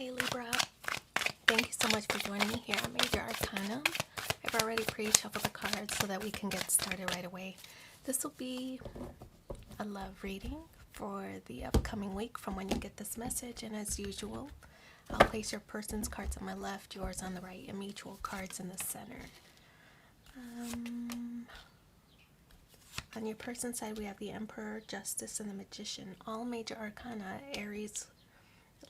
Hey Libra, thank you so much for joining me here on Major Arcana. I've already pre-shuffled the cards so that we can get started right away. This will be a love reading for the upcoming week from when you get this message, and as usual, I'll place your person's cards on my left, yours on the right, and mutual cards in the center. On your person's side, we have the Emperor, Justice, and the Magician. All major arcana, Aries,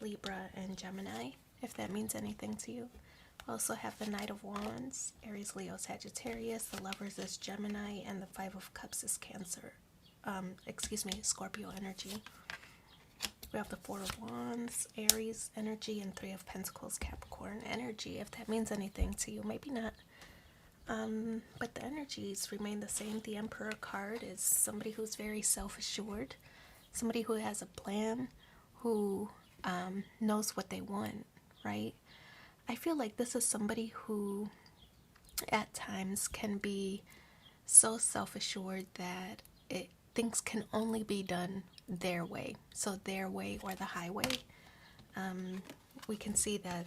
Libra, and Gemini, if that means anything to you. We also have the Knight of Wands, Aries, Leo, Sagittarius. The Lovers is Gemini, and the Five of Cups is Cancer. Scorpio energy. We have the Four of Wands, Aries energy, and Three of Pentacles, Capricorn energy, if that means anything to you. Maybe not. But the energies remain the same. The Emperor card is somebody who's very self-assured, somebody who has a plan, who knows what they want, right? I feel like this is somebody who at times can be so self-assured that things can only be done their way. So their way or the highway. We can see that,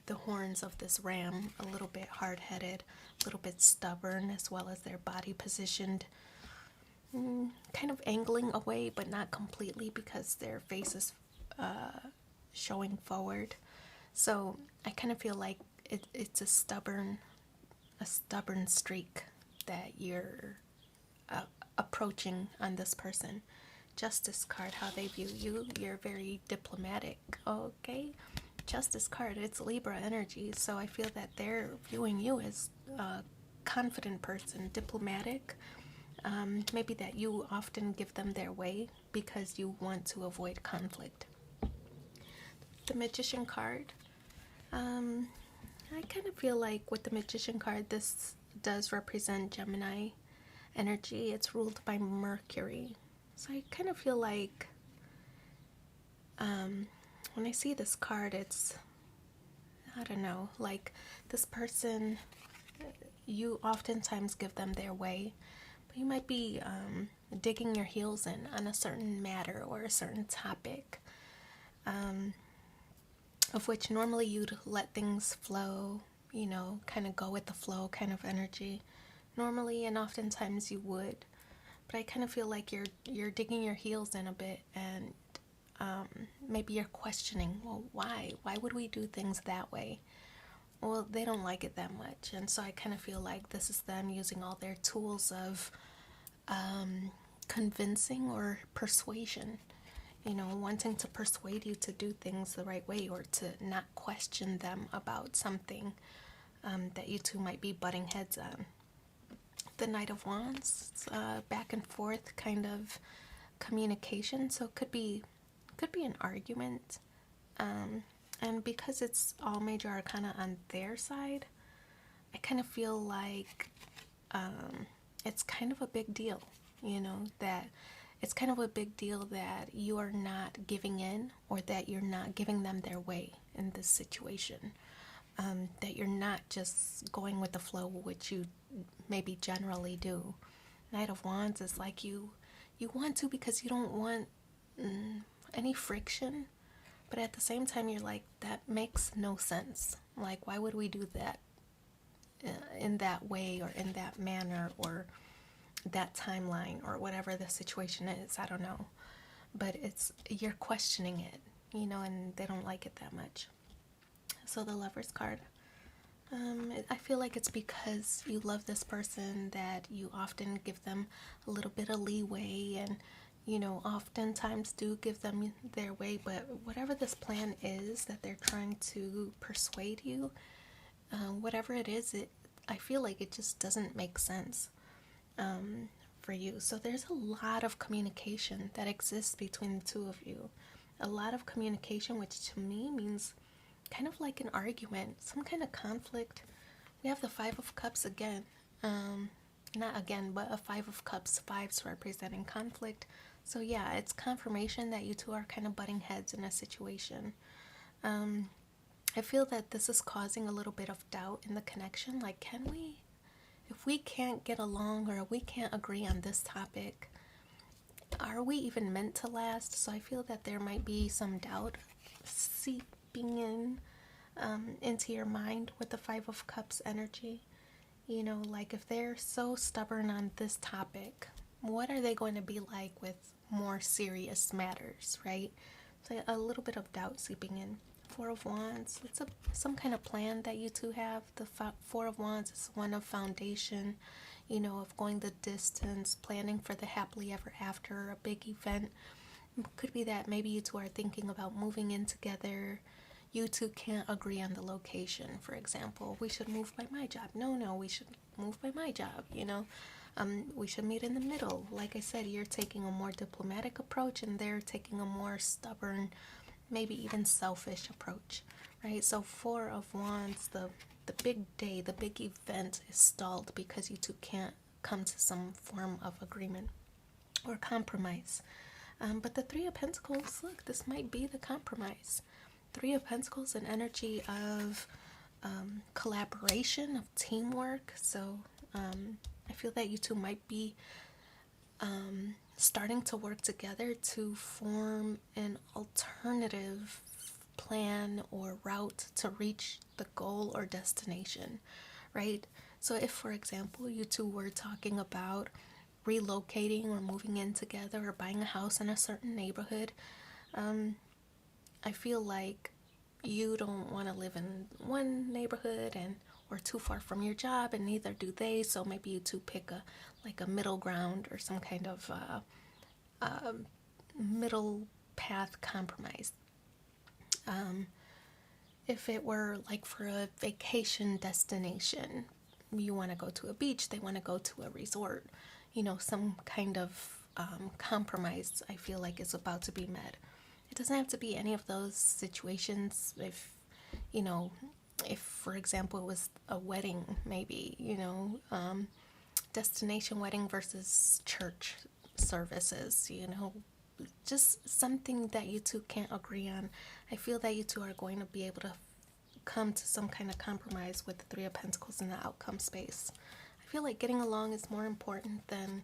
the horns of this ram, a little bit hard-headed, a little bit stubborn, as well as their body positioned kind of angling away, but not completely because their face is showing forward. So I kind of feel like it's a stubborn streak that you're approaching on this person. Justice card, how they view you, you're very diplomatic. Okay, Justice card, it's Libra energy, so I feel that they're viewing you as a confident person, diplomatic. Maybe that you often give them their way because you want to avoid conflict. The Magician card, I kind of feel like with the Magician card, this does represent Gemini energy. It's ruled by Mercury. So I kind of feel like when I see this card, it's, I don't know, like this person, you oftentimes give them their way, but you might be digging your heels in on a certain matter or a certain topic, of which normally you'd let things flow, kind of go with the flow kind of energy. Normally and oftentimes you would, but I kind of feel like you're digging your heels in a bit, and maybe you're questioning, well, why would we do things that way? Well, they don't like it that much, and so I kind of feel like this is them using all their tools of convincing or persuasion, wanting to persuade you to do things the right way or to not question them about something that you two might be butting heads on. The Knight of Wands, back and forth kind of communication, so it could be an argument, and because it's all major arcana on their side, I kind of feel like it's kind of a big deal, that it's kind of a big deal that you are not giving in, or that you're not giving them their way in this situation, that you're not just going with the flow, which you maybe generally do. Knight of Wands is like you want to because you don't want any friction, but at the same time you're like, that makes no sense. Like, why would we do that in that way or in that manner or that timeline or whatever the situation is? I don't know, but you're questioning it, and they don't like it that much. So the Lovers card, I feel like it's because you love this person that you often give them a little bit of leeway, and oftentimes do give them their way, but whatever this plan is that they're trying to persuade you, whatever it is, I feel like it just doesn't make sense for you. So there's a lot of communication that exists between the two of you. A lot of communication, which to me means kind of like an argument, some kind of conflict. We have the Five of Cups again. Not again, but a Five of Cups, fives representing conflict. So yeah, it's confirmation that you two are kind of butting heads in a situation. I feel that this is causing a little bit of doubt in the connection. Like, if we can't get along or we can't agree on this topic, are we even meant to last? So I feel that there might be some doubt seeping in into your mind with the Five of Cups energy. You know, like if they're so stubborn on this topic, what are they going to be like with more serious matters, right? So a little bit of doubt seeping in. Four of Wands, it's some kind of plan that you two have. The Four of Wands is one of foundation, you know, of going the distance, planning for the happily ever after, a big event. It could be that maybe you two are thinking about moving in together. You two can't agree on the location, for example. We should move by my job. No, we should move by my job, you know. We should meet in the middle. Like I said, you're taking a more diplomatic approach and they're taking a more stubborn, maybe even selfish approach, right? So Four of Wands, the big day, the big event is stalled because you two can't come to some form of agreement or compromise. But the Three of Pentacles, look, this might be the compromise. Three of Pentacles, an energy of collaboration, of teamwork. So I feel that you two might be starting to work together to form an alternative plan or route to reach the goal or destination, right? So if, for example, you two were talking about relocating or moving in together or buying a house in a certain neighborhood, I feel like you don't want to live in one neighborhood and or too far from your job, and neither do they. So maybe you two pick a middle ground or some kind of middle path compromise. If it were like for a vacation destination, you want to go to a beach, they want to go to a resort, you know, some kind of compromise I feel like is about to be met. It doesn't have to be any of those situations. If, you know, if for example it was a wedding, maybe, you know, destination wedding versus church services, you know, just something that you two can't agree on. I feel that you two are going to be able to come to some kind of compromise with the Three of Pentacles in the outcome space. I feel like getting along is more important than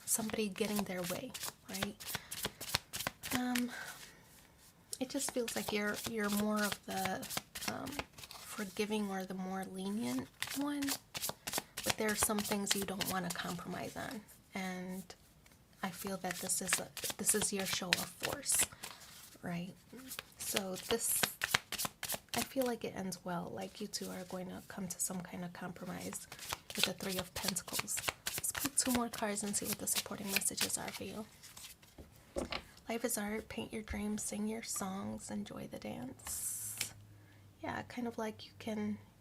somebody getting their way, right? It just feels like you're more of the forgiving or the more lenient one, but there are some things you don't want to compromise on, and I feel that this is your show of force, right? So this, I feel like it ends well. Like you two are going to come to some kind of compromise with the Three of Pentacles. Let's put two more cards and see what the supporting messages are for you. Life is art. Paint your dreams, sing your songs, enjoy the dance. Yeah, kind of like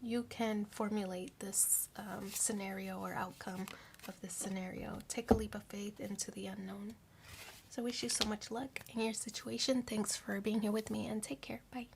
you can formulate this scenario or outcome of this scenario. Take a leap of faith into the unknown. So I wish you so much luck in your situation. Thanks for being here with me, and take care. Bye.